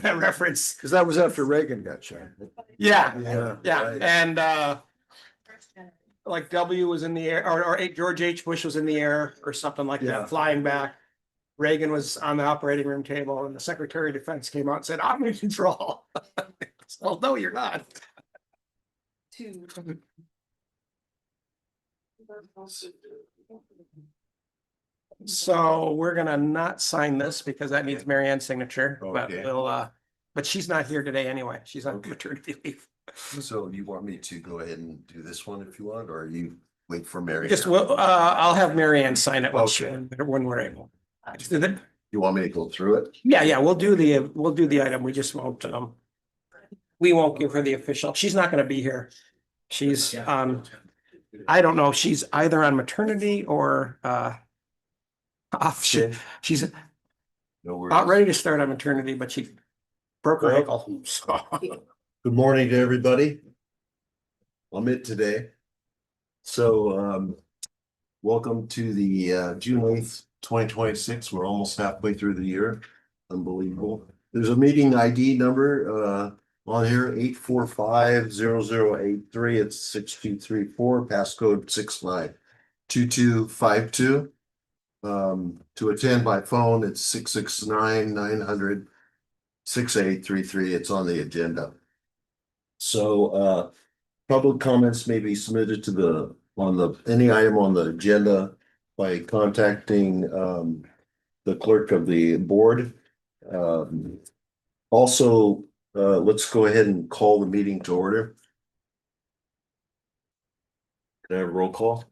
reference. Because that was after Reagan got shot. Yeah, yeah, right. and like W was in the air, or George H. Bush was in the air or something like Yeah. that, flying back. Reagan was on the operating room table and the Secretary of Defense came out and said, I'm in control. Well, no, you're not. So we're gonna not sign this because that needs Mary Ann's signature, but Okay. we'll, but she's not here today anyway. She's on maternity leave. So you want me to go ahead and do this one if you want, or you wait for Mary? Just, I'll have Mary Ann sign it Okay. when we're able. Just did it. You want me to go through it? Yeah, we'll do the item. We just won't, we won't give her the official. She's not gonna be here. She's, I don't know if she's either on maternity or, off. She's No worries. about ready to start on maternity, but she broke her ankle. So. Good morning to everybody. I'm it today. So, welcome to the June 8th, 2026. We're almost halfway through the year. Unbelievable. There's a meeting ID number on here, 8450083. It's 6234, passcode 692252. To attend by phone, it's 669-900-6833. It's on the agenda. So public comments may be submitted to any item on the agenda by contacting the clerk of the board. Also, let's go ahead and call the meeting to order. Can I have a roll call?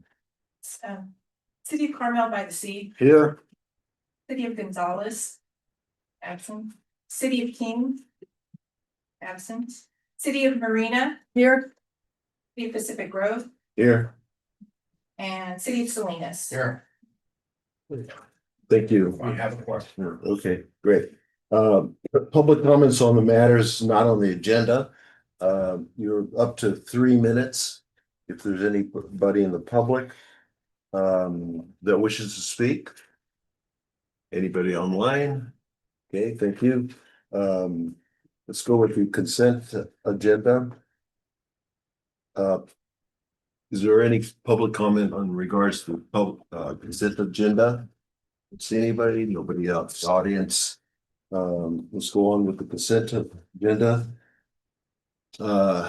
City of Carmel by the Sea, Here. City of Gonzales, absent. City of King, absent. City of Marina, here. City of Pacific Grove, Here. and City of Salinas. Here. Thank you. I have a question. Okay, great. Public comments on the matters not on the agenda. You're up to 3 minutes. If there's anybody in the public that wishes to speak. Anybody online? Okay, thank you. Let's go with the consent agenda. Is there any public comment on regards to consent agenda? See anybody? Nobody else, audience. Let's go on with the consent agenda. Do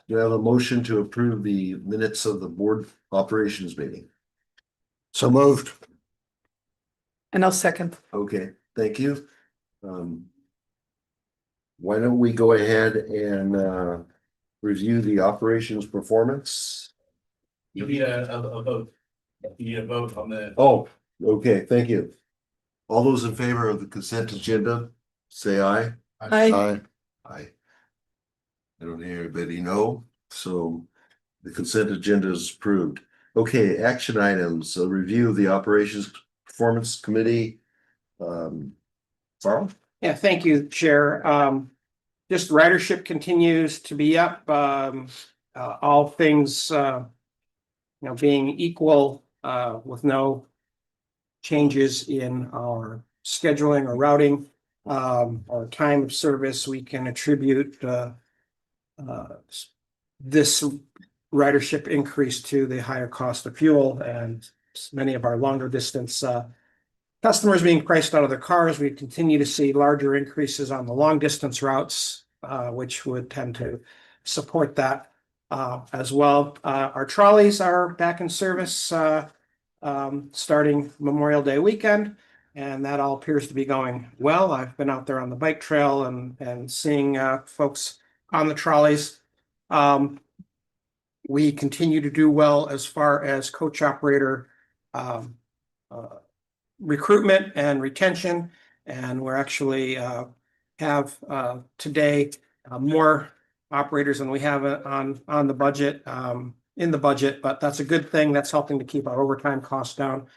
you have a motion to approve the minutes of the board operations meeting? So moved. And I'll second. Okay, thank you. Why don't we go ahead and review the operations performance? You need a vote. You need a vote on the. Oh, okay, thank you. All those in favor of the consent agenda, say aye. Aye. Aye. I don't hear anybody no, so the consent agenda is approved. Okay, action items, a review of the operations performance committee. Farrell? Yeah, thank you, Chair. Just ridership continues to be up. All things, being equal, with no changes in our scheduling or routing, or time of service, we can attribute this ridership increase to the higher cost of fuel and many of our longer distance customers being priced out of their cars. We continue to see larger increases on the long distance routes, which would tend to support that as well. Our trolleys are back in service starting Memorial Day weekend, and that all appears to be going well. I've been out there on the bike trail and seeing folks on the trolleys. We continue to do well as far as coach operator recruitment and retention, and we're actually have today more operators than we have on the budget, in the budget, but that's a good thing. That's helping to keep our overtime costs down.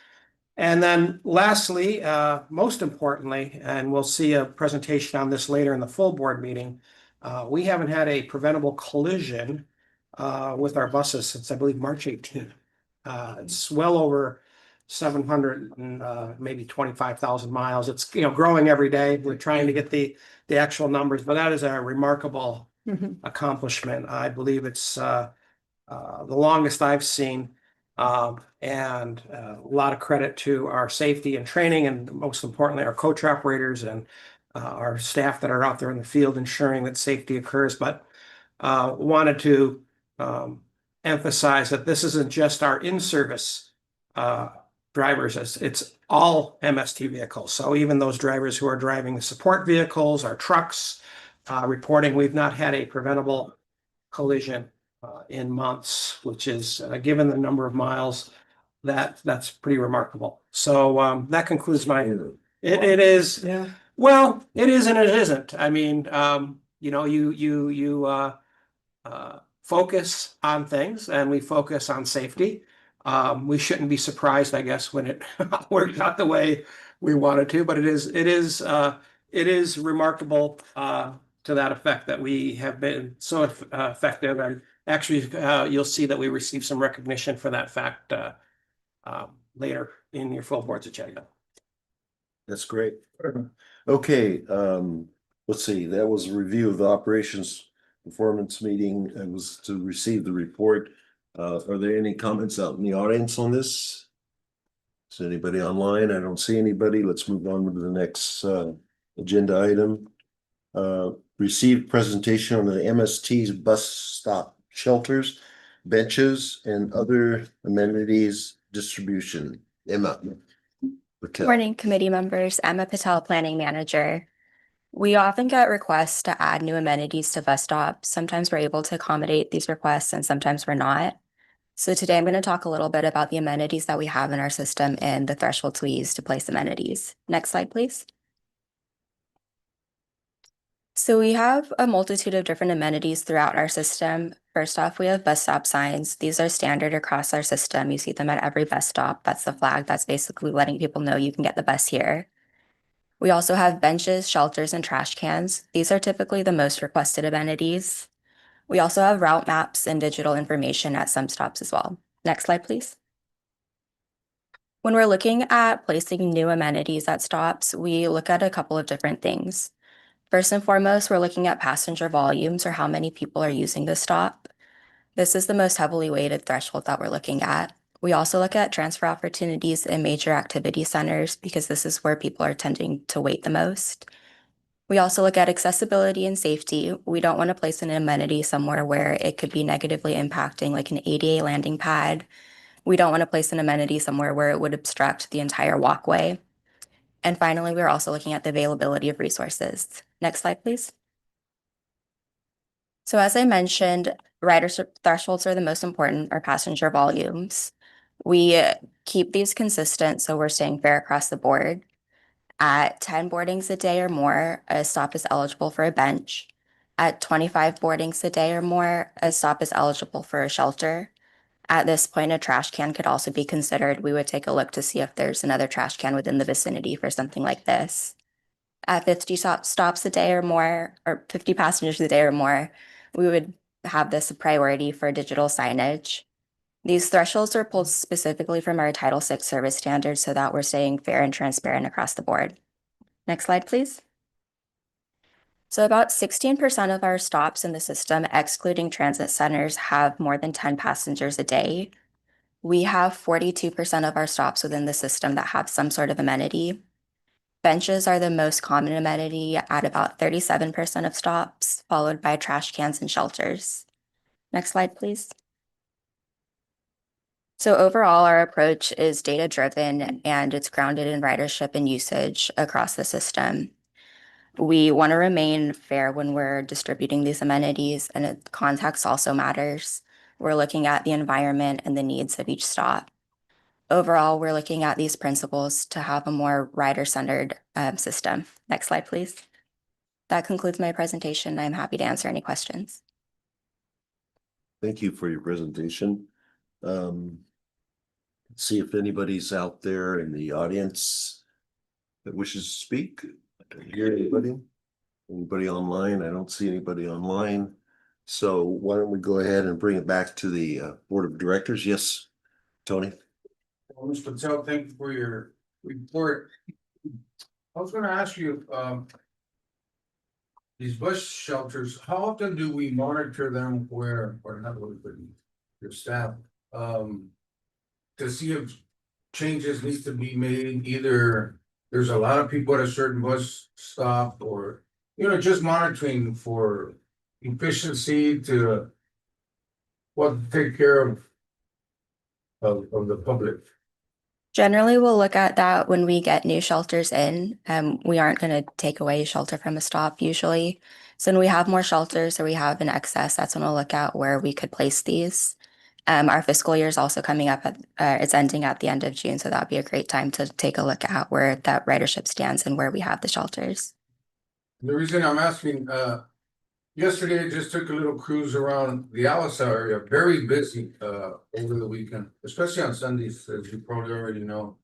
And then lastly, most importantly, and we'll see a presentation on this later in the full board meeting, we haven't had a preventable collision with our buses since I believe March 18th. It's well over 700 and maybe 25,000 miles. It's, growing every day. We're trying to get the actual numbers, but that is a remarkable Mhm. accomplishment. I believe it's the longest I've seen. And a lot of credit to our safety and training, and most importantly, our coach operators and our staff that are out there in the field ensuring that safety occurs. But wanted to emphasize that this isn't just our in-service drivers, it's all MST vehicles. So even those drivers who are driving the support vehicles, our trucks, reporting we've not had a preventable collision in months, which is, given the number of miles, that's pretty remarkable. So that concludes my, it is, Yeah. well, it is and it isn't. I mean, you focus on things, and we focus on safety. We shouldn't be surprised, I guess, when it worked out the way we wanted to, but it is remarkable to that effect that we have been so effective. And actually, you'll see that we received some recognition for that fact later in your full board's agenda. That's great. Okay, let's see, that was a review of the operations performance meeting. It was to receive the report. Are there any comments out in the audience on this? Is anybody online? I don't see anybody. Let's move on to the next agenda item. Received presentation on the MST's bus stop shelters, benches, and other amenities distribution. Emma. Patel. Morning, committee members. Emma Patel, Planning Manager. We often get requests to add new amenities to bus stops. Sometimes we're able to accommodate these requests and sometimes we're not. So today I'm going to talk a little bit about the amenities that we have in our system and the thresholds we use to place amenities. Next slide, please. So we have a multitude of different amenities throughout our system. First off, we have bus stop signs. These are standard across our system. You see them at every bus stop. That's the flag. That's basically letting people know you can get the bus here. We also have benches, shelters, and trash cans. These are typically the most requested amenities. We also have route maps and digital information at some stops as well. Next slide, please. When we're looking at placing new amenities at stops, we look at a couple of different things. First and foremost, we're looking at passenger volumes, or how many people are using the stop. This is the most heavily weighted threshold that we're looking at. We also look at transfer opportunities in major activity centers because this is where people are tending to wait the most. We also look at accessibility and safety. We don't want to place an amenity somewhere where it could be negatively impacting, like an ADA landing pad. We don't want to place an amenity somewhere where it would obstruct the entire walkway. And finally, we're also looking at the availability of resources. Next slide, please. So as I mentioned, rider thresholds are the most important, or passenger volumes. We keep these consistent, so we're staying fair across the board. At 10 boardings a day or more, a stop is eligible for a bench. At 25 boardings a day or more, a stop is eligible for a shelter. At this point, a trash can could also be considered. We would take a look to see if there's another trash can within the vicinity for something like this. At 50 stops a day or more, or 50 passengers a day or more, we would have this a priority for digital signage. These thresholds are pulled specifically from our Title VI service standards so that we're staying fair and transparent across the board. Next slide, please. So about 16% of our stops in the system, excluding transit centers, have more than 10 passengers a day. We have 42% of our stops within the system that have some sort of amenity. Benches are the most common amenity at about 37% of stops, followed by trash cans and shelters. Next slide, please. So overall, our approach is data-driven and it's grounded in ridership and usage across the system. We want to remain fair when we're distributing these amenities, and context also matters. We're looking at the environment and the needs of each stop. Overall, we're looking at these principles to have a more rider-centered system. Next slide, please. That concludes my presentation. I'm happy to answer any questions. Thank you for your presentation. See if anybody's out there in the audience that wishes to speak. I don't hear anybody. Anybody online? I don't see anybody online. So why don't we go ahead and bring it back to the board of directors? Yes, Tony. Well, Ms. Patel, thank you for your report. I was gonna ask you, these bus shelters, how often do we monitor them where, or not, really, but your staff, to see if changes need to be made, either there's a lot of people at a certain bus stop, or, you know, just monitoring for efficiency to, well, take care of the public. Generally, we'll look at that when we get new shelters in. We aren't going to take away a shelter from a stop usually. So when we have more shelters or we have an excess, that's when we'll look at where we could place these. Our fiscal year is also coming up it's ending at the end of June, so that'd be a great time to take a look at where that ridership stands and where we have the shelters. The reason I'm asking, yesterday I just took a little cruise around the Alice area, very busy, over the weekend, especially on Sundays, as you probably already know.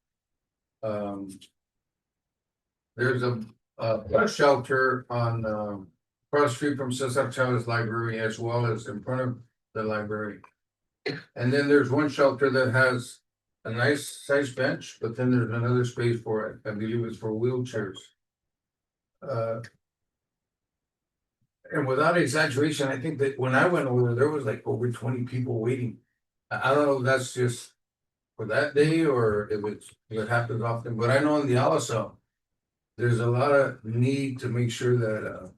There's a bus shelter on, across the street from Cesar Chavez Library, as well as in front of the library. And then there's one shelter that has a nice size bench, but then there's another space for it, I believe it's for wheelchairs. And without exaggeration, I think that when I went over there was like over 20 people waiting. I don't know if that's just for that day or if it happens often, but I know in the Alisal, there's a lot of need to make sure that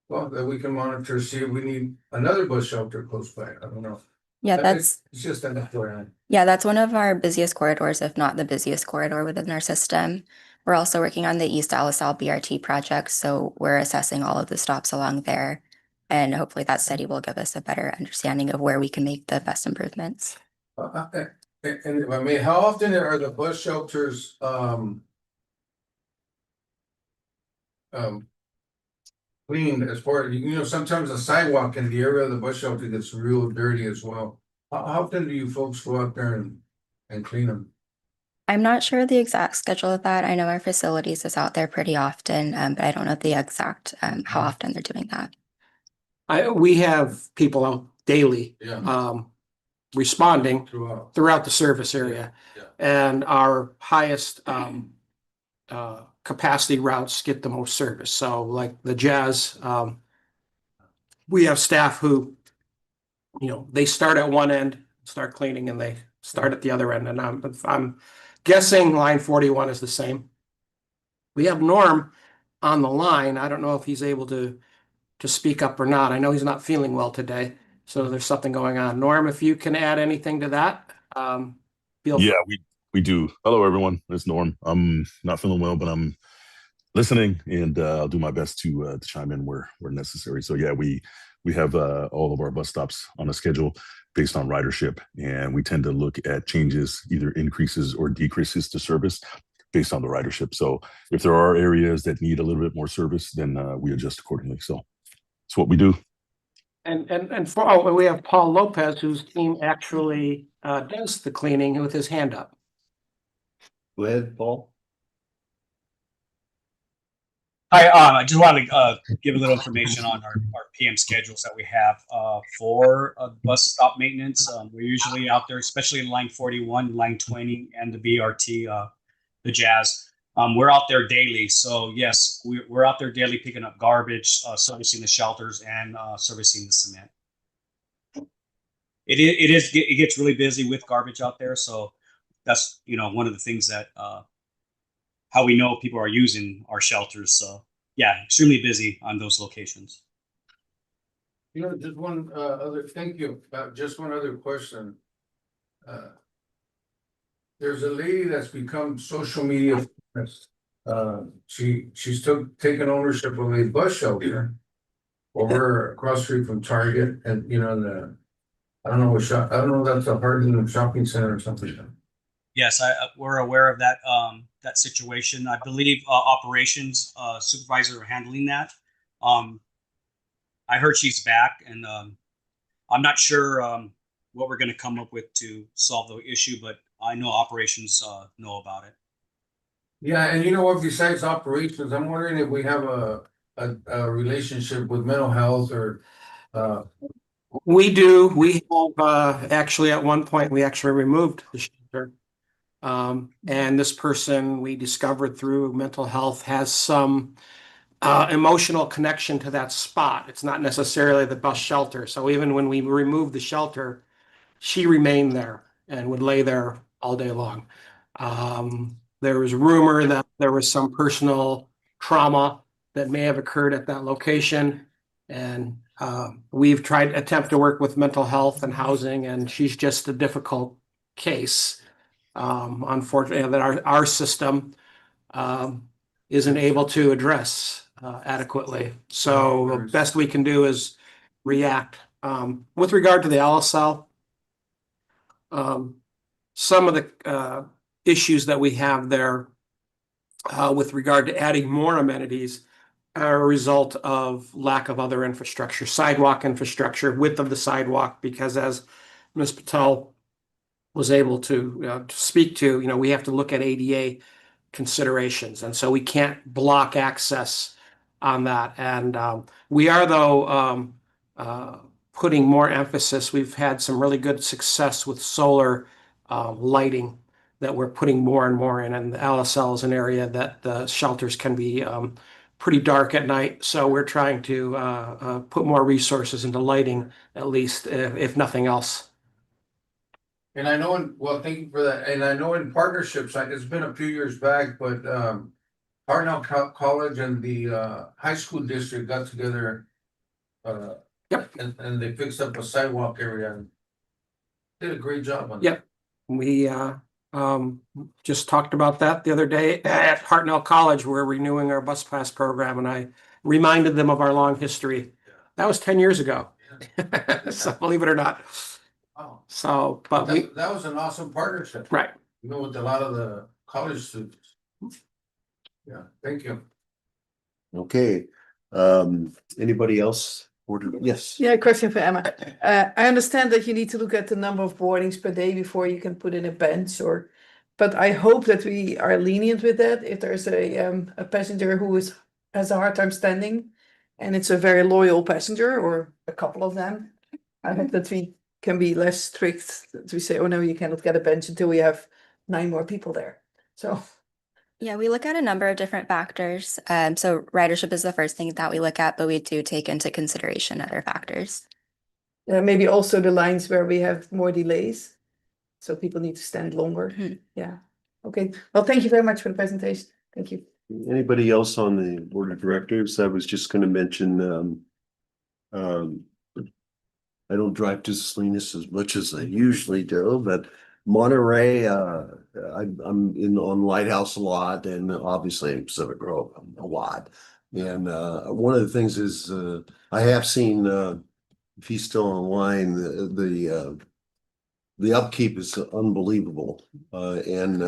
well, that we can monitor, see if we need another bus shelter close by. I don't know. Yeah, It's just an FYI. that's one of our busiest corridors, if not the busiest corridor within our system. We're also working on the East Alisal BRT project, so we're assessing all of the stops along there. And hopefully that study will give us a better understanding of where we can make the best improvements. And if I may, how often are the bus shelters cleaned as far, you know, sometimes the sidewalk in the area of the bus shelter gets real dirty as well. How often do you folks go out there and clean them? I'm not sure the exact schedule of that. I know our facilities is out there pretty often, but I don't know the exact how often they're doing that. We have people out daily, Yeah. Responding Throughout. throughout the service area. Yeah. And our highest, capacity routes get the most service. So like the Jazz, we have staff who, you know, they start at one end, start cleaning, and they start at the other end. And I'm guessing line 41 is the same. We have Norm on the line. I don't know if he's able to speak up or not. I know he's not feeling well today, so there's something going on. Norm, if you can add anything to that, feel free. Yeah, we do. Hello, everyone. It's Norm. I'm not feeling well, but I'm listening, and I'll do my best to chime in where necessary. So yeah, we have all of our bus stops on a schedule based on ridership, and we tend to look at changes, either increases or decreases to service based on the ridership. So if there are areas that need a little bit more service, then we adjust accordingly. So it's what we do. And we have Paul Lopez, whose team actually does the cleaning with his hand up. Go ahead, Paul. Hi, I just wanted to give a little information on our PM schedules that we have for bus stop maintenance. We're usually out there, especially in line 41, line 20, and the BRT, the Jazz. We're out there daily. So yes, we're out there daily picking up garbage, servicing the shelters, and servicing the cement. It gets really busy with garbage out there. So that's, you know, one of the things that how we know people are using our shelters. So yeah, extremely busy on those locations. You know, just one thank you. Just one other question. There's a lady that's become social media famous. She's taken ownership of a bus shelter over across the street from Target, and you know, I don't know if that's a Hardin shopping center or something. Yes, we're aware of that that situation. I believe operations supervisor are handling that. I heard she's back, and I'm not sure what we're going to come up with to solve the issue, but I know operations know about it. Yeah, and you know what? Besides operations, I'm wondering if we have a relationship with mental health or. We do. We have actually at one point we actually removed the shelter And this person we discovered through mental health has some emotional connection to that spot. It's not necessarily the bus shelter. So even when we removed the shelter, she remained there and would lay there all day long. There was rumor that there was some personal trauma that may have occurred at that location. And we've tried to attempt to work with mental health and housing, and she's just a difficult case. Unfortunately, that our system isn't able to address adequately. So the best we can do is react. With regard to the LSL, some of the issues that we have there with regard to adding more amenities are a result of lack of other infrastructure, sidewalk infrastructure, width of the sidewalk, because as Ms. Patel was able to speak to, we have to look at ADA considerations. And so we can't block access on that. And we are, though, putting more emphasis. We've had some really good success with solar lighting that we're putting more and more in. And the LSL is an area that the shelters can be pretty dark at night. So we're trying to put more resources into lighting, at least, if nothing else. And I know, thank you for that, and I know in partnerships, like it's been a few years back, but Hartnell College and the high school district got together. Yep. And they fixed up a sidewalk area and did a great job on it. Yep. We just talked about that the other day at Hartnell College. We're renewing our bus pass program, and I reminded them of our long history. That was 10 years ago. So believe it or not. Wow. So, but That was an awesome partnership. right. With a lot of the college students. Yeah, thank you. Okay, anybody else? Yes. Yeah, question for Emma. I understand that you need to look at the number of boardings per day before you can put in a bench but I hope that we are lenient with that. If there's a passenger who has a hard time standing and it's a very loyal passenger or a couple of them, I hope that we can be less strict to say, oh no, you cannot get a bench until we have 9 more people there. So Yeah, we look at a number of different factors. So ridership is the first thing that we look at, but we do take into consideration other factors. maybe also the lines where we have more delays. So people need to stand longer. Mhm. Yeah. Okay. Well, thank you very much for the presentation. Thank you. Anybody else on the board of directors? I was just gonna mention, I don't drive to Salinas as much as I usually do, but Monterey, I'm on Lighthouse a lot, and obviously in Pacific Grove a lot. And one of the things is I have seen if he's still online, the upkeep is unbelievable. And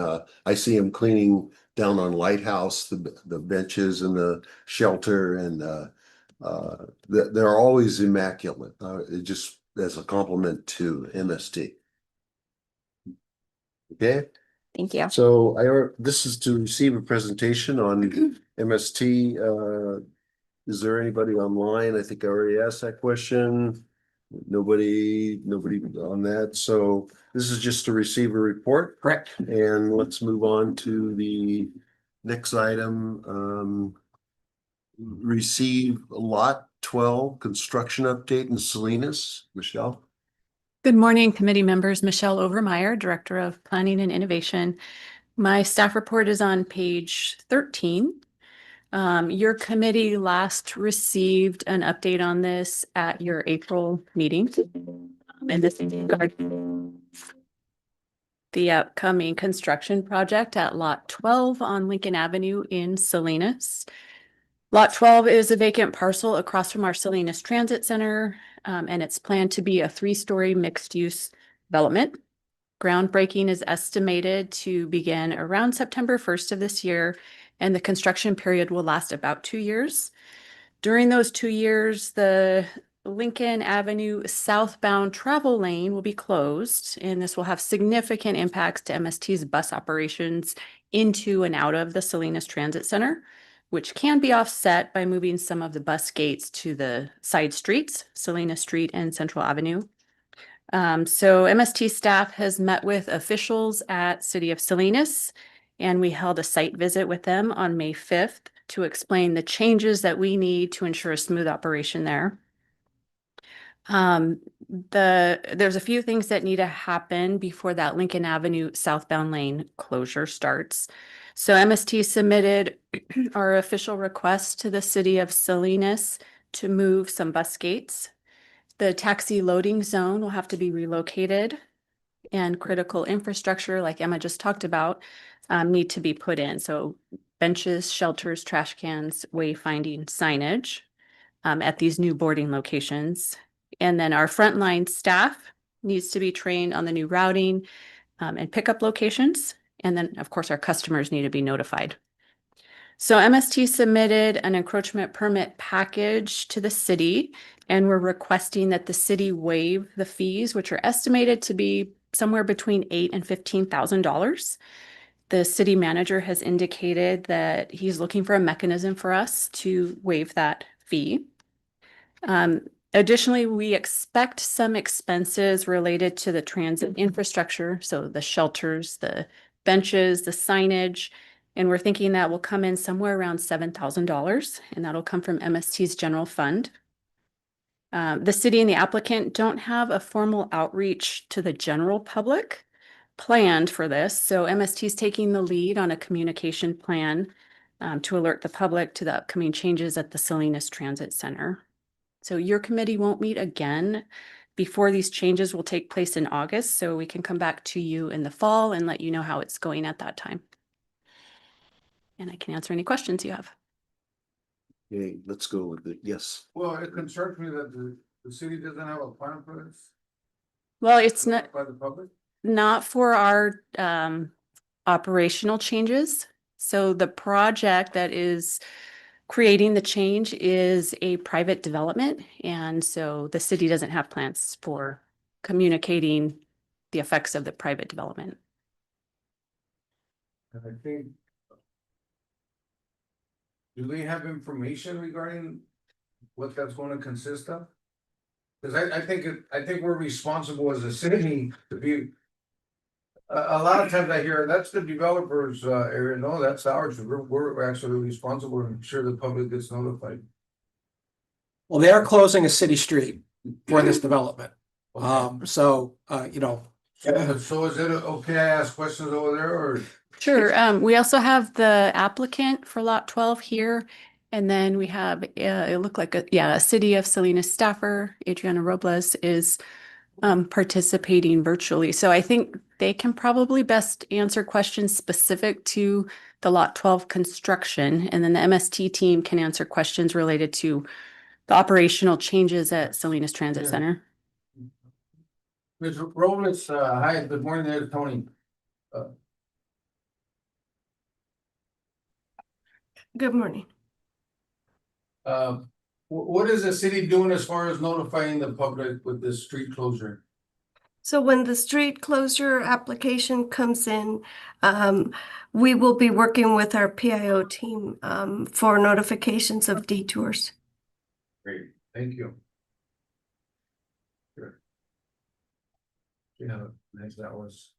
I see him cleaning down on Lighthouse, the benches and the shelter, and they're always immaculate. Just as a compliment to MST. Okay. Thank you. So this is to receive a presentation on MST. Is there anybody online? I think I already asked that question. Nobody on that. So this is just to receive a report. Correct. And let's move on to the next item. Receive lot 12 construction update in Salinas. Michelle. Good morning, committee members. Michelle Overmeyer, Director of Planning and Innovation. My staff report is on page 13. Your committee last received an update on this at your April meeting. And this is the upcoming construction project at Lot 12 on Lincoln Avenue in Salinas. Lot 12 is a vacant parcel across from our Salinas Transit Center, and it's planned to be a 3-story mixed-use development. Groundbreaking is estimated to begin around September 1st of this year, and the construction period will last about 2 years. During those 2 years, the Lincoln Avenue southbound travel lane will be closed, and this will have significant impacts to MST's bus operations into and out of the Salinas Transit Center, which can be offset by moving some of the bus gates to the side streets, Salinas Street and Central Avenue. So MST staff has met with officials at City of Salinas, and we held a site visit with them on May 5th to explain the changes that we need to ensure a smooth operation there. There's a few things that need to happen before that Lincoln Avenue southbound lane closure starts. So MST submitted our official request to the City of Salinas to move some bus gates. The taxi loading zone will have to be relocated, and critical infrastructure, like Emma just talked about, need to be put in. So benches, shelters, trash cans, wayfinding signage at these new boarding locations. And then our frontline staff needs to be trained on the new routing and pickup locations. And then, of course, our customers need to be notified. So MST submitted an encroachment permit package to the city, and we're requesting that the city waive the fees, which are estimated to be somewhere between $8,000 and $15,000. The city manager has indicated that he's looking for a mechanism for us to waive that fee. Additionally, we expect some expenses related to the transit infrastructure, so the shelters, the benches, the signage, and we're thinking that will come in somewhere around $7,000, and that'll come from MST's general fund. The city and the applicant don't have a formal outreach to the general public planned for this, so MST is taking the lead on a communication plan to alert the public to the upcoming changes at the Salinas Transit Center. So your committee won't meet again before these changes will take place in August, so we can come back to you in the fall and let you know how it's going at that time. And I can answer any questions you have. Okay, let's go with it. Yes. Well, it concerns me that the city doesn't have a plan for this. Well, it's not By the public? for our operational changes. So the project that is creating the change is a private development, and so the city doesn't have plans for communicating the effects of the private development. And I think. Do they have information regarding what that's going to consist of? Cause I think we're responsible as a city to be. A lot of times I hear that's the developer's area. No, that's ours. We're actually responsible and ensure the public gets notified. Well, they are closing a city street for this development. Okay. So, you know, So is it okay I ask questions over there or? Sure. We also have the applicant for lot 12 here. And then we have, it looked like a City of Salinas staffer, Adriana Robles, is participating virtually. So I think they can probably best answer questions specific to the lot 12 construction. And then the MST team can answer questions related to the operational changes at Salinas Transit Yeah. Center. Ms. Robles, hi, good morning there, Tony. Good morning. What is the city doing as far as notifying the public with this street closure? So when the street closure application comes in, we will be working with our PIO team for notifications of detours. Great, thank you. Sure. Yeah, nice that was.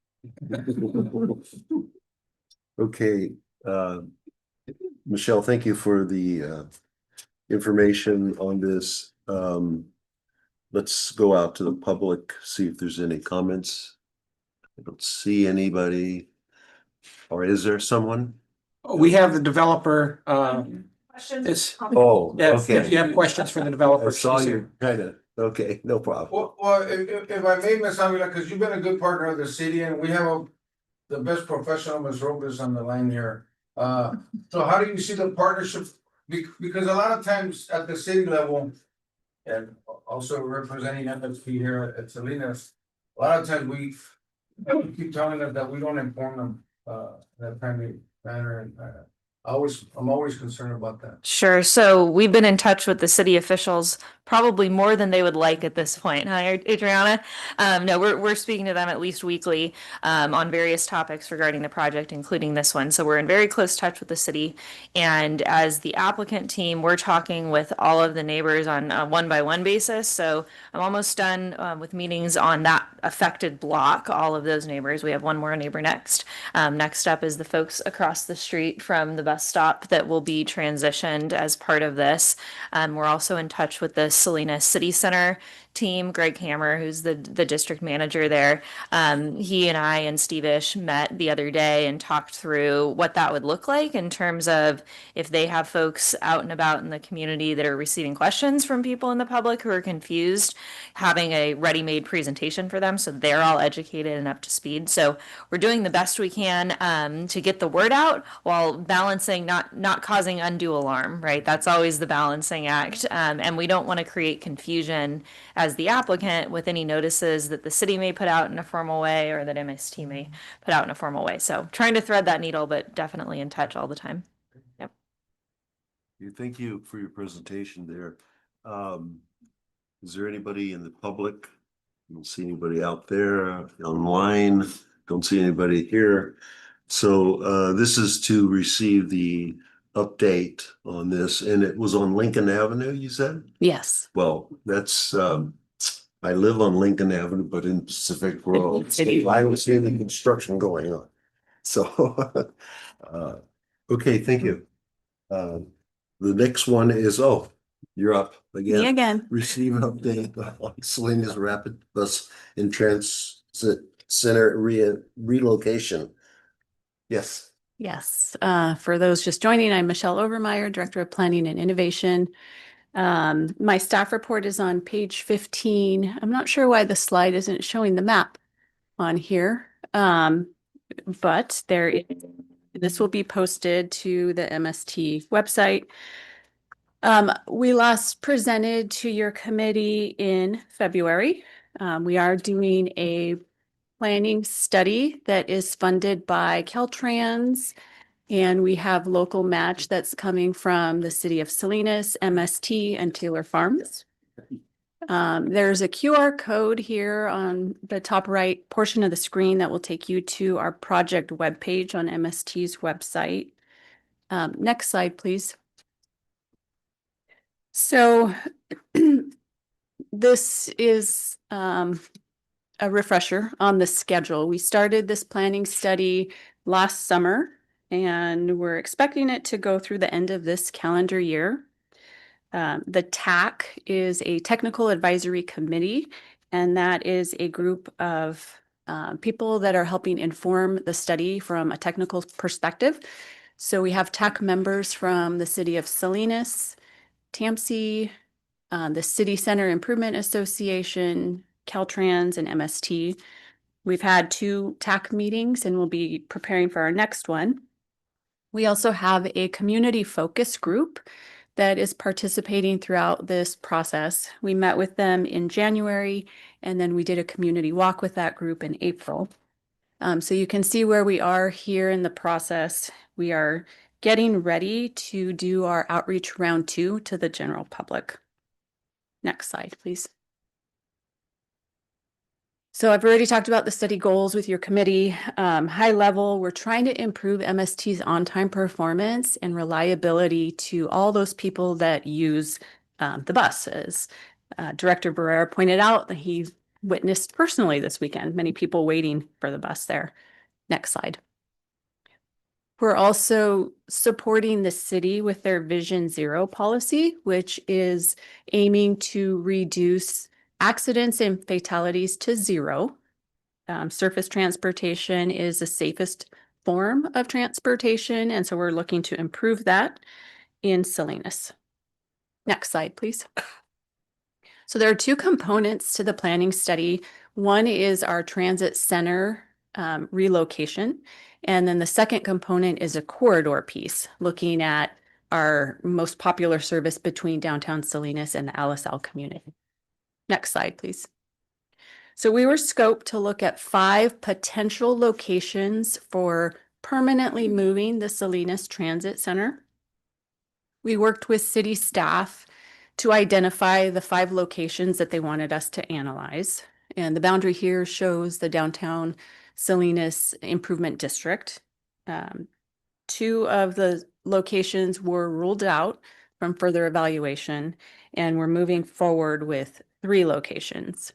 Okay, Michelle, thank you for the information on this. Let's go out to the public, see if there's any comments. I don't see anybody. Or is there someone? we have the developer, Questions? is, Oh, if you okay. have questions for the developer. I saw she's you here. kind of, okay, no problem. Well, if I may, Ms. Avila, because you've been a good partner of the city and we have the best professional, Ms. Robles, on the line here. So how do you see the partnership? Because a lot of times at the city level, and also representing MSP here at Salinas, a lot of times we keep telling them that we don't inform them in that timely manner, and I'm always concerned about that. Sure. So we've been in touch with the city officials probably more than they would like at this point, huh, Adriana? No, we're speaking to them at least weekly on various topics regarding the project, including this one. So we're in very close touch with the city. And as the applicant team, we're talking with all of the neighbors on a one-by-one basis. So I'm almost done with meetings on that affected block, all of those neighbors. We have one more neighbor next. Next up is the folks across the street from the bus stop that will be transitioned as part of this. We're also in touch with the Salinas City Center team, Greg Hammer, who's the district manager there. He and I and Steve Ish met the other day and talked through what that would look like in terms of if they have folks out and about in the community that are receiving questions from people in the public who are confused, having a ready-made presentation for them so they're all educated and up to speed. So we're doing the best we can to get the word out while balancing, not causing undue alarm, right? That's always the balancing act. And we don't want to create confusion as the applicant with any notices that the city may put out in a formal way or that MST may put out in a formal way. So trying to thread that needle, but definitely in touch all the time. Yep. Thank you for your presentation there. Is there anybody in the public? Don't see anybody out there online. Don't see anybody here. So this is to receive the update on this, and it was on Lincoln Avenue, you said? Yes. Well, that's I live on Lincoln Avenue, but in Pacific Grove. I don't see any construction going on. So okay, thank you. The next one is, oh, you're up again. Me again. Receive an update on Salinas Rapid Bus and Transit Center relocation. Yes. Yes. For those just joining, I'm Michelle Overmeyer, Director of Planning and Innovation. My staff report is on page 15. I'm not sure why the slide isn't showing the map on here. But this will be posted to the MST website. We last presented to your committee in February. We are doing a planning study that is funded by Caltrans, and we have local match that's coming from the city of Salinas, MST, and Taylor Farms. There's a QR code here on the top right portion of the screen that will take you to our project webpage on MST's website. Next slide, please. So this is a refresher on the schedule. We started this planning study last summer, and we're expecting it to go through the end of this calendar year. The TAC is a technical advisory committee, and that is a group of people that are helping inform the study from a technical perspective. So we have TAC members from the city of Salinas, TAMC, the City Center Improvement Association, Caltrans, and MST. We've had 2 TAC meetings and we'll be preparing for our next one. We also have a community focus group that is participating throughout this process. We met with them in January, and then we did a community walk with that group in April. So you can see where we are here in the process. We are getting ready to do our outreach round 2 to the general public. Next slide, please. So I've already talked about the study goals with your committee. High level, we're trying to improve MST's on-time performance and reliability to all those people that use the bus. As Director Barrera pointed out, that he witnessed personally this weekend, many people waiting for the bus there. Next slide. We're also supporting the city with their Vision Zero policy, which is aiming to reduce accidents and fatalities to 0. Surface transportation is the safest form of transportation, and so we're looking to improve that in Salinas. Next slide, please. So there are 2 components to the planning study. One is our transit center relocation, and then the second component is a corridor piece, looking at our most popular service between downtown Salinas and the LSL community. Next slide, please. So we were scoped to look at 5 potential locations for permanently moving the Salinas Transit Center. We worked with city staff to identify the 5 locations that they wanted us to analyze. And the boundary here shows the downtown Salinas Improvement District. 2 of the locations were ruled out from further evaluation, and we're moving forward with 3 locations.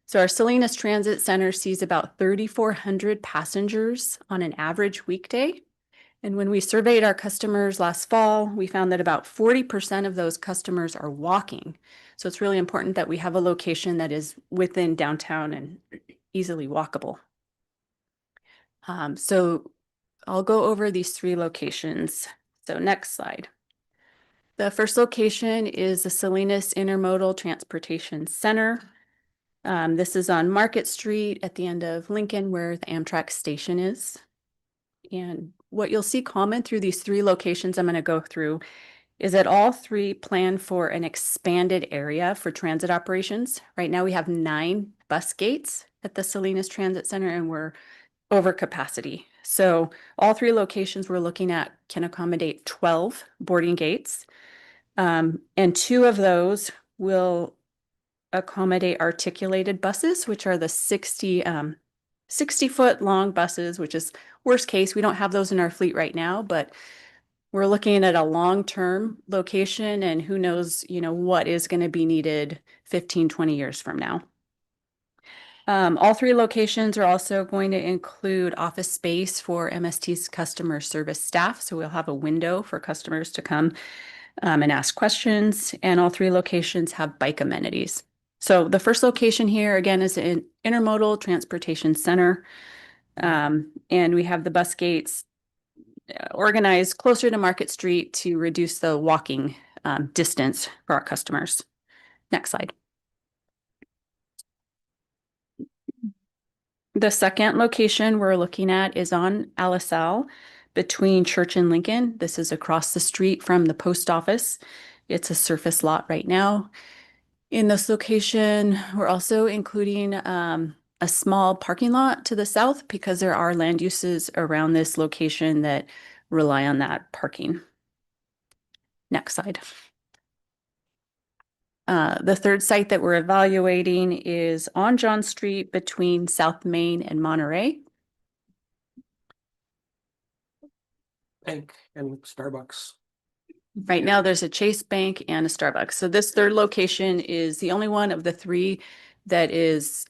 So our Salinas Transit Center sees about 3,400 passengers on an average weekday. And when we surveyed our customers last fall, we found that about 40% of those customers are walking. So it's really important that we have a location that is within downtown and easily walkable. So I'll go over these 3 locations. So next slide. The first location is the Salinas Intermodal Transportation Center. This is on Market Street at the end of Lincoln, where the Amtrak station is. And what you'll see common through these 3 locations I'm going to go through is that all 3 plan for an expanded area for transit operations. Right now we have 9 bus gates at the Salinas Transit Center, and we're over capacity. So all 3 locations we're looking at can accommodate 12 boarding gates. And 2 of those will accommodate articulated buses, which are the 60-foot long buses, which is worst case. We don't have those in our fleet right now, but we're looking at a long-term location, and who knows, what is going to be needed 15, 20 years from now. All 3 locations are also going to include office space for MST's customer service staff. So we'll have a window for customers to come and ask questions. And all 3 locations have bike amenities. So the first location here, again, is an intermodal transportation center. And we have the bus gates organized closer to Market Street to reduce the walking distance for our customers. Next slide. The second location we're looking at is on Alisal between Church and Lincoln. This is across the street from the post office. It's a surface lot right now. In this location, we're also including a small parking lot to the south because there are land uses around this location that rely on that parking. Next slide. The third site that we're evaluating is on John Street between South Main and Monterey. Bank and Starbucks. Right now, there's a Chase Bank and a Starbucks. So this third location is the only one of the 3 that is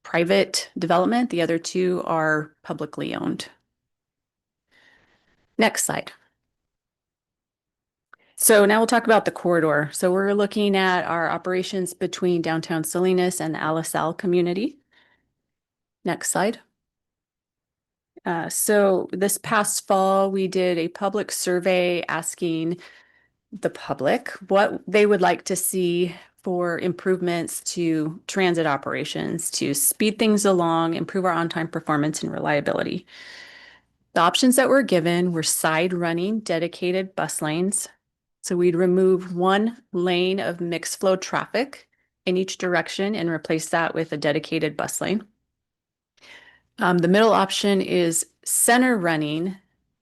private development. The other 2 are publicly owned. Next slide. So now we'll talk about the corridor. So we're looking at our operations between downtown Salinas and the Alisal community. Next slide. So this past fall, we did a public survey asking the public what they would like to see for improvements to transit operations to speed things along, improve our on-time performance and reliability. The options that were given were side running dedicated bus lanes. So we'd remove 1 lane of mixed flow traffic in each direction and replace that with a dedicated bus lane. The middle option is center running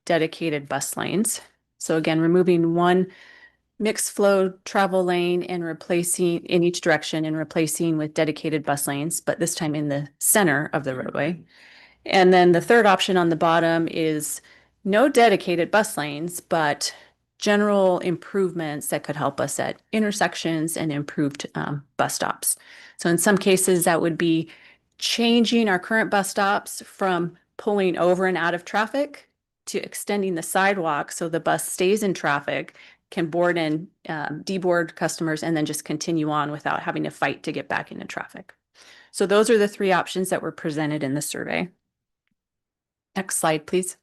dedicated bus lanes. So again, removing 1 mixed flow travel lane and replacing in each direction and replacing with dedicated bus lanes, but this time in the center of the roadway. And then the third option on the bottom is no dedicated bus lanes, but general improvements that could help us at intersections and improved bus stops. So in some cases, that would be changing our current bus stops from pulling over and out of traffic to extending the sidewalk so the bus stays in traffic, can board and deboard customers, and then just continue on without having to fight to get back into traffic. So those are the 3 options that were presented in the survey. Next slide, please.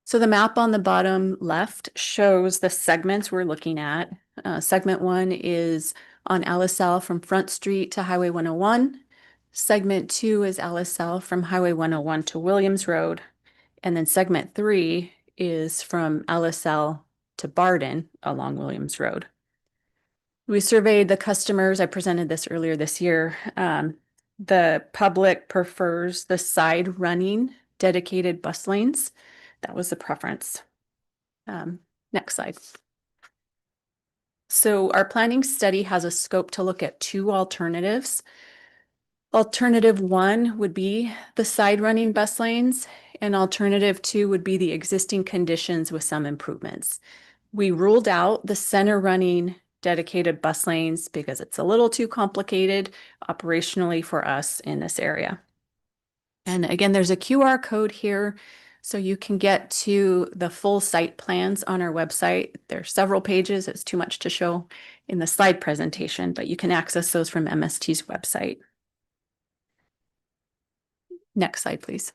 So the map on the bottom left shows the segments we're looking at. Segment 1 is on Alisal from Front Street to Highway 101. Segment 2 is Alisal from Highway 101 to Williams Road. And then segment 3 is from Alisal to Barden along Williams Road. We surveyed the customers. I presented this earlier this year. The public prefers the side running dedicated bus lanes. That was the preference. Next slide. So our planning study has a scope to look at two alternatives. Alternative 1 would be the side running bus lanes, and alternative 2 would be the existing conditions with some improvements. We ruled out the center running dedicated bus lanes because it's a little too complicated operationally for us in this area. And again, there's a QR code here, so you can get to the full site plans on our website. There are several pages. It's too much to show in the slide presentation, but you can access those from MST's website. Next slide, please.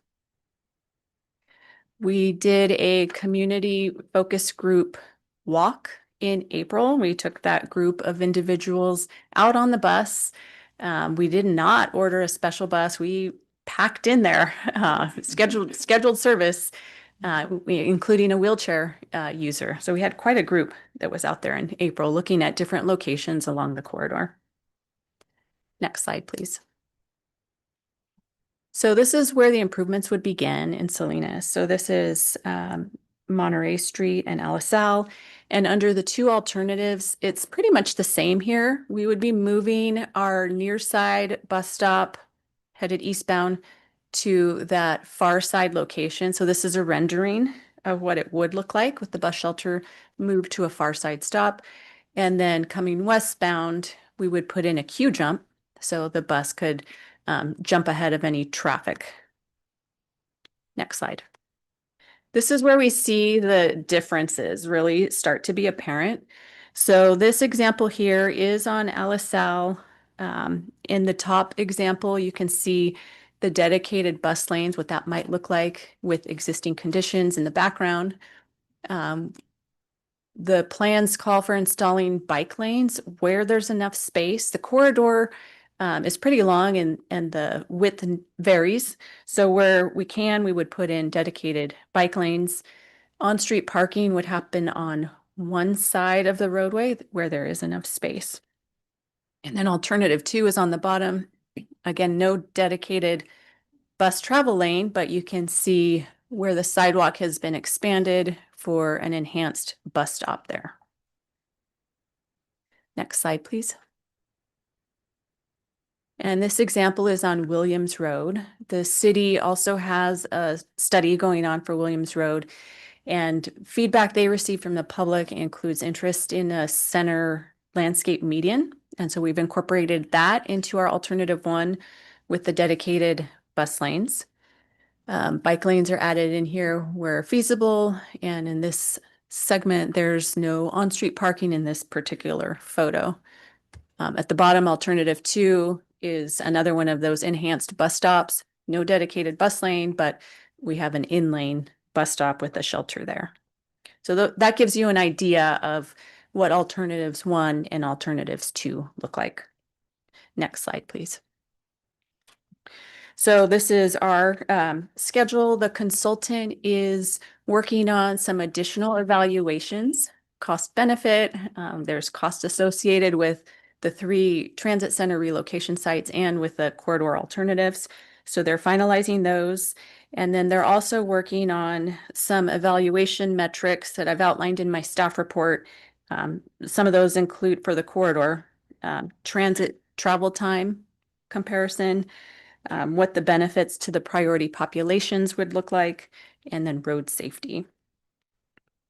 We did a community focus group walk in April. We took that group of individuals out on the bus. We did not order a special bus. We packed in there, scheduled service, including a wheelchair user. So we had quite a group that was out there in April looking at different locations along the corridor. Next slide, please. So this is where the improvements would begin in Salinas. So this is Monterey Street and LaSalle. And under the two alternatives, it's pretty much the same here. We would be moving our near side bus stop headed eastbound to that far side location. So this is a rendering of what it would look like with the bus shelter moved to a far side stop. And then coming westbound, we would put in a queue jump so the bus could jump ahead of any traffic. Next slide. This is where we see the differences really start to be apparent. So this example here is on LaSalle. In the top example, you can see the dedicated bus lanes, what that might look like with existing conditions in the background. The plans call for installing bike lanes where there's enough space. The corridor is pretty long and the width varies. So where we can, we would put in dedicated bike lanes. On-street parking would happen on one side of the roadway where there is enough space. And then alternative 2 is on the bottom. Again, no dedicated bus travel lane, but you can see where the sidewalk has been expanded for an enhanced bus stop there. Next slide, please. And this example is on Williams Road. The city also has a study going on for Williams Road, and feedback they received from the public includes interest in a center landscape median. And so we've incorporated that into our alternative 1 with the dedicated bus lanes. Bike lanes are added in here where feasible. And in this segment, there's no on-street parking in this particular photo. At the bottom, alternative 2 is another one of those enhanced bus stops. No dedicated bus lane, but we have an in-lane bus stop with a shelter there. So that gives you an idea of what alternatives 1 and alternatives 2 look like. Next slide, please. So this is our schedule. The consultant is working on some additional evaluations, cost benefit. There's cost associated with the 3 transit center relocation sites and with the corridor alternatives. So they're finalizing those. And then they're also working on some evaluation metrics that I've outlined in my staff report. Some of those include for the corridor, transit travel time comparison, what the benefits to the priority populations would look like, and then road safety.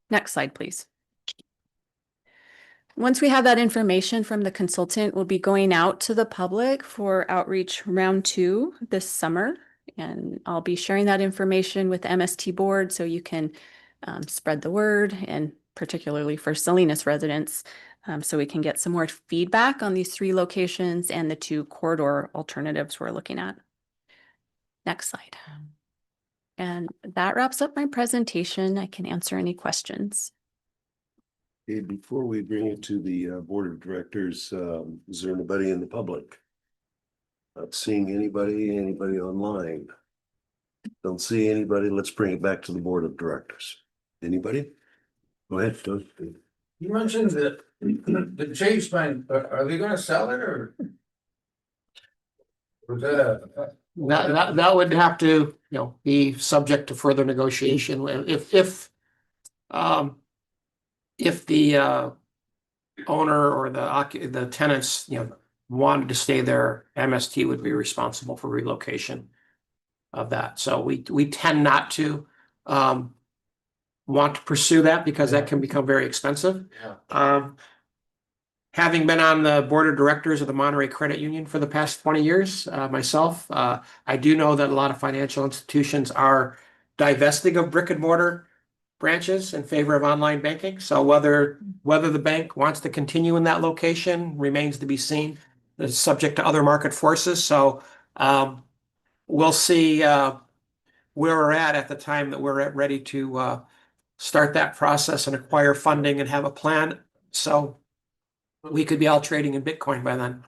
Next slide, please. Once we have that information from the consultant, we'll be going out to the public for outreach round 2 this summer. And I'll be sharing that information with the MST board so you can spread the word, and particularly for Salinas residents, so we can get some more feedback on these 3 locations and the 2 corridor alternatives we're looking at. Next slide. And that wraps up my presentation. I can answer any questions. Okay, before we bring it to the board of directors, is there anybody in the public? Not seeing anybody online. Don't see anybody. Let's bring it back to the board of directors. Anybody? Go ahead, Doug. You mentioned that the Chase Bank, are they gonna sell it or? Was that That would have to, be subject to further negotiation. If the owner or the tenants, wanted to stay there, MST would be responsible for relocation of that. So we tend not to want to pursue that because that can become very expensive. Yeah. Having been on the board of directors of the Monterey Credit Union for the past 20 years, myself, I do know that a lot of financial institutions are divesting of brick and mortar branches in favor of online banking. So whether the bank wants to continue in that location remains to be seen. It's subject to other market forces. So we'll see where we're at the time that we're ready to start that process and acquire funding and have a plan. So we could be all trading in Bitcoin by then.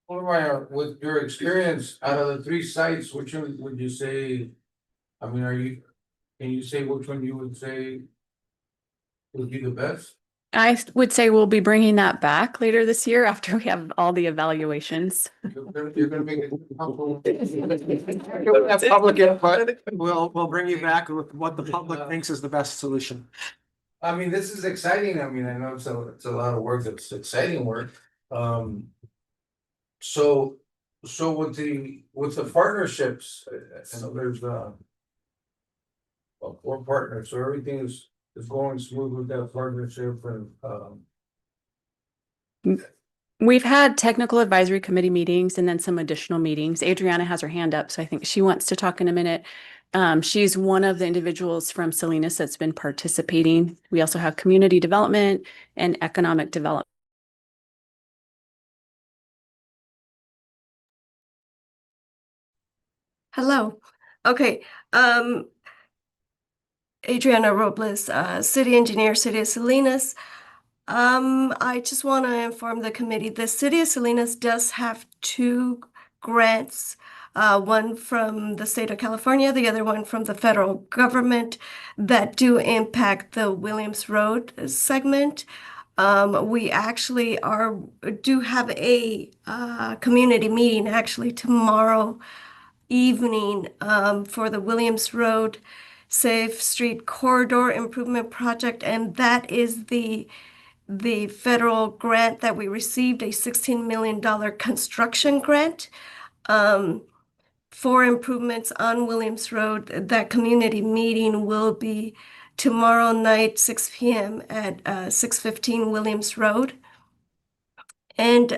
With your experience, out of the 3 sites, which one would you say? I mean, can you say which one you would say would be the best? I would say we'll be bringing that back later this year after we have all the evaluations. You're gonna make it. We'll have public input. We'll bring you back with what the public thinks is the best solution. I mean, this is exciting. I mean, I know it's a lot of work. It's exciting work. So with the partnerships, I know there's well, 4 partners, so everything is going smooth with that partnership and We've had technical advisory committee meetings and then some additional meetings. Adriana has her hand up, so I think she wants to talk in a minute. She's one of the individuals from Salinas that's been participating. We also have community development and economic development. Hello. Okay. Adriana Robles, city engineer, City of Salinas. I just want to inform the committee, the City of Salinas does have 2 grants, one from the state of California, the other one from the federal government that do impact the Williams Road segment. We actually do have a community meeting actually tomorrow evening for the Williams Road Safe Street Corridor Improvement Project, and that is the federal grant that we received, a $16 million construction grant for improvements on Williams Road. That community meeting will be tomorrow night, 6 p.m. at 615 Williams Road. And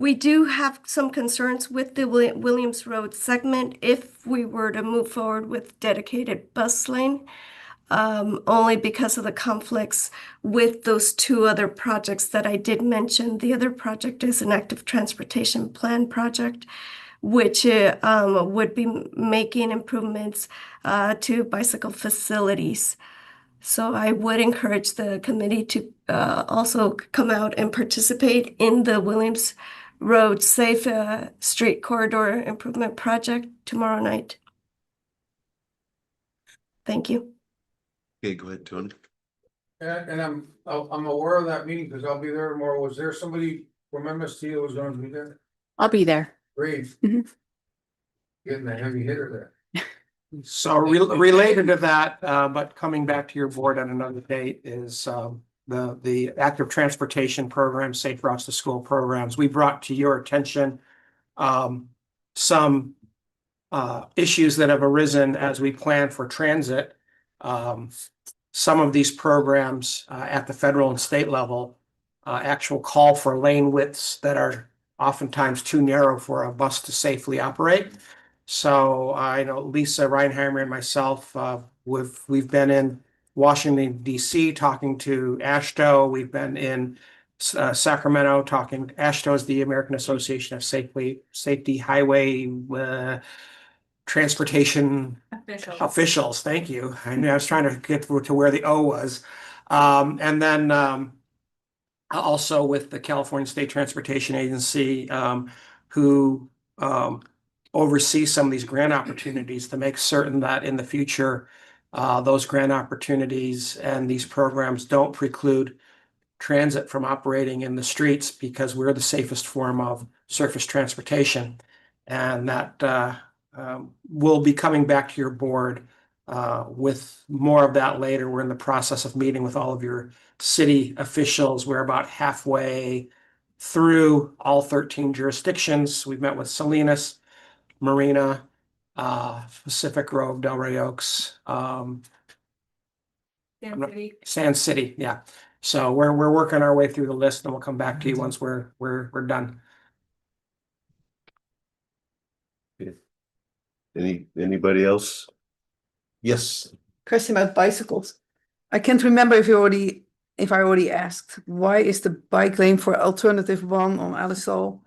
we do have some concerns with the Williams Road segment if we were to move forward with dedicated bus lane, only because of the conflicts with those 2 other projects that I did mention. The other project is an active transportation plan project, which would be making improvements to bicycle facilities. So I would encourage the committee to also come out and participate in the Williams Road Safe Street Corridor Improvement Project tomorrow night. Thank you. Okay, go ahead, Tony. and I'm aware of that meeting because I'll be there tomorrow. Was there somebody from MST that was going to be there? I'll be there. Great. Mhm. Getting the heavy hitter there. So related to that, but coming back to your board on another date is the active transportation program, Safe Routes to School programs. We brought to your attention some issues that have arisen as we plan for transit. Some of these programs at the federal and state level actual call for lane widths that are oftentimes too narrow for a bus to safely operate. So I know Lisa Reinheimer and myself, we've been in Washington, D.C. talking to AASHTO. We've been in Sacramento talking. AASHTO is the American Association of Safety Highway Transportation Officials. Thank you. I knew I was trying to get to where the O was. And then also with the California State Transportation Agency, who oversee some of these grant opportunities to make certain that in the future, those grant opportunities and these programs don't preclude transit from operating in the streets because we're the safest form of surface transportation. And that will be coming back to your board with more of that later. We're in the process of meeting with all of your city officials. We're about halfway through all 13 jurisdictions. We've met with Salinas, Marina, Pacific Grove, Delray Oaks, Sand City, yeah. So we're working our way through the list, and we'll come back to you once we're done. Anybody else? Yes. Question about bicycles. I can't remember if I already asked, why is the bike lane for alternative one on Alisal?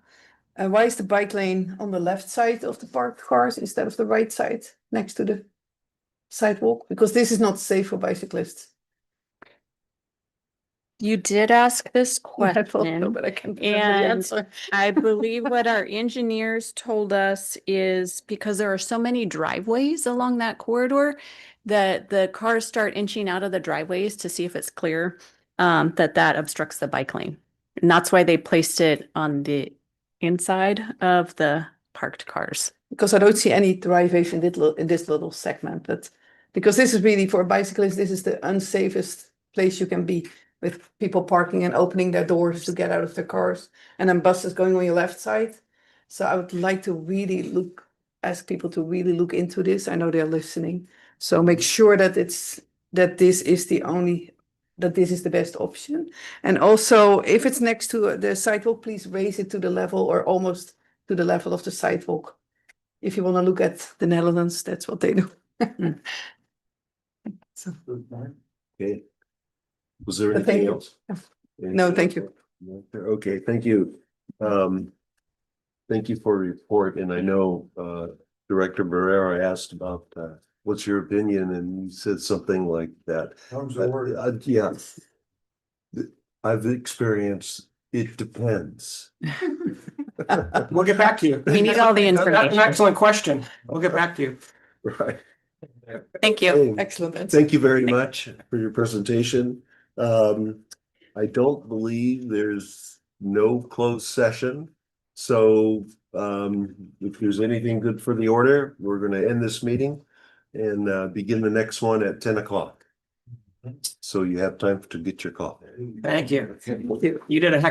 And why is the bike lane on the left side of the parked cars instead of the right side next to the sidewalk? Because this is not safe for bicyclists. You did ask this I thought so, question. but I can't remember the And answer. I believe what our engineers told us is because there are so many driveways along that corridor that the cars start inching out of the driveways to see if it's clear, that obstructs the bike lane. And that's why they placed it on the inside of the parked cars. Because I don't see any driveways in this little segment, but because this is really for bicyclists, this is the unsafest place you can be, with people parking and opening their doors to get out of their cars, and then buses going on your left side. So I would like to really ask people to really look into this. I know they're listening. So make sure that this is the best option. And also, if it's next to the sidewalk, please raise it to the level or almost to the level of the sidewalk. If you want to look at the Netherlands, that's what they do. So, Okay. Was there Thank anything you. else? no, thank you. Okay, thank you. Thank you for your report, and I know Director Barrera asked about what's your opinion, and you said something like that. Yeah. I've experienced, it depends. We'll get back to you. We need all the That's an information. excellent question. We'll get back to you. Right. Thank you. Hey, Excellent answer. thank you very much for your presentation. I don't believe there's no closed session. So if there's anything good for the order, we're going to end this meeting and begin the next one at 10 o'clock. So you have time to get your coffee. Thank you. Thank you. You did a heck